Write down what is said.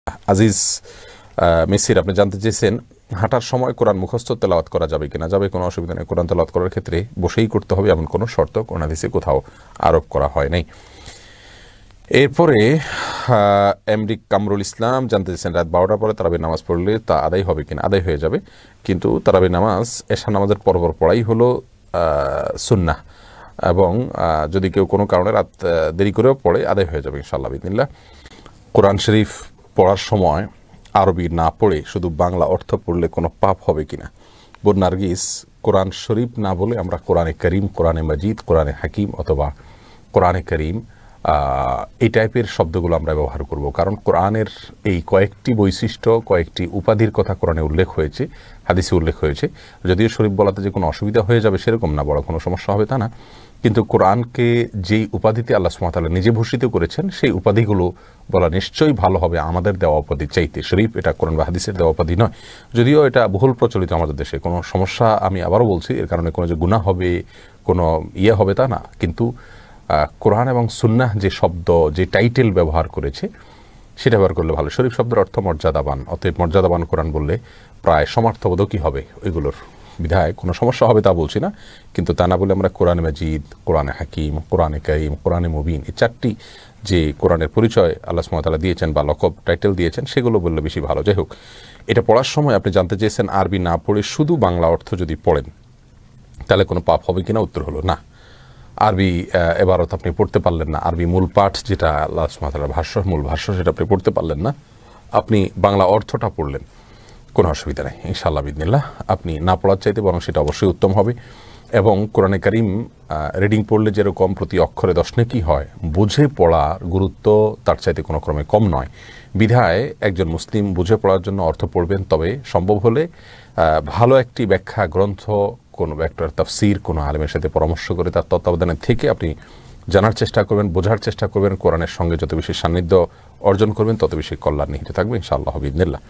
আজিজ মিসির আপনি জানতে চেয়েছেন হাঁটার সময় কোরআন মুখস্থ তেলাওয়াত করা যাবে কিনা। যাবে, কোনো অসুবিধা নেই। কোরআন তেলাওয়াত করার ক্ষেত্রে বসেই করতে হবে এমন কোনো শর্ত কোরআন হাদিসে কোথাও আরোপ করা হয় নাই। এরপরে এমডি কামরুল ইসলাম জানতে চেয়েছেন রাত 12টার পরে তারাবির নামাজ পড়লে তা আদায় হবে কিনা। আদায় হয়ে যাবে, কিন্তু তারাবির নামাজ এশা নামাজের পরপর পড়াই হলো সুন্নাহ, এবং যদি কেউ কোনো কারণে রাত দেরি করেও পড়ে আদায় হয়ে যাবে ইনশাআল্লাহ বিদিনিল্লাহ। কোরআন শরীফ পড়ার সময় আরবি না পড়ে শুধু বাংলা অর্থ পড়লে কোনো পাপ হবে কিনা। বোন নার্গিস, কোরআন শরীফ না বলে আমরা কোরআনে করিম, কোরআনে মজিদ, কোরআনে হাকিম অথবা কোরআনে করিম এই টাইপের শব্দগুলো আমরা ব্যবহার করব, কারণ কোরআনের এই কয়েকটি বৈশিষ্ট্য, কয়েকটি উপাধির কথা কোরআনে উল্লেখ হয়েছে, হাদিসে উল্লেখ হয়েছে। যদিও শরীফ বলাতে যে কোনো অসুবিধা হয়ে যাবে সেরকম না, বড় কোনো সমস্যা হবে তা না, কিন্তু কোরআনকে যেই উপাধিতে আল্লাহ সুবহানাহু ওয়া তাআলা নিজে ভূষিত করেছেন সেই উপাধিগুলো বলা নিশ্চয়ই ভালো হবে আমাদের দেওয়া উপাধি চাইতে। শরীফ এটা কোরআন বা হাদিসের দেওয়া উপাধি নয়, যদিও এটা বহুল প্রচলিত আমাদের দেশে। কোনো সমস্যা, আমি আবারও বলছি, এর কারণে কোনো যে গুনাহ হবে, কোনো ইয়ে হবে তা না, কিন্তু কোরআন এবং সুন্নাহ যে শব্দ, যে টাইটেল ব্যবহার করেছে সেটা ব্যবহার করলে ভালো। শরীফ শব্দের অর্থ মর্যাদাবান, অতএব মর্যাদাবান কোরআন বললে প্রায় সমার্থবোধকই হবে ওইগুলোর। বিধায় কোনো সমস্যা হবে তা বলছি না, কিন্তু তা না বলে আমরা কোরআনে মাজিদ, কোরআনে হাকিম, কোরআনে কারীম, কোরআনে মুবিন, এই চারটি যে কোরআনের পরিচয় আল্লাহ সুবহানাহু ওয়া তাআলা দিয়েছেন বা লকব টাইটেল দিয়েছেন সেগুলো বললে বেশি ভালো। যাই হোক, এটা পড়ার সময় আপনি জানতে চেয়েছেন আরবি না পড়ে শুধু বাংলা অর্থ যদি পড়েন তাহলে কোনো পাপ হবে কিনা। উত্তর হলো না। আরবি এবারত আপনি পড়তে পারলেন না, আরবি মূল পাঠ যেটা আল্লাহ সুবহানাহু ওয়া তাআলার ভাষ্য, মূল ভাষ্য, সেটা আপনি পড়তে পারলেন না, আপনি বাংলা অর্থটা পড়লেন, কোনো অসুবিধা নেই ইনশাআল্লাহ বিদিনিল্লাহ। আপনি না পড়ার চাইতে বরং সেটা অবশ্যই উত্তম হবে। এবং কোরআনে কারীম রিডিং পড়লে যেরকম প্রতি অক্ষরে 10 নেকি হয়, বুঝে পড়ার গুরুত্ব তার চাইতে কোনো ক্রমে কম নয়। বিধায় একজন মুসলিম বুঝে পড়ার জন্য অর্থ পড়বেন, তবে সম্ভব হলে ভালো একটি ব্যাখ্যা গ্রন্থ, কোনো একটা তাফসীর, কোনো আলেমের সাথে পরামর্শ করে তার তত্ত্বাবধানে থেকে আপনি জানার চেষ্টা করবেন, বোঝার চেষ্টা করবেন। কোরআনের সঙ্গে যত বেশি সান্নিধ্য অর্জন করবেন তত বেশি কল্যাণ নিহিত থাকবে ইনশাআল্লাহ বিদিনিল্লাহ।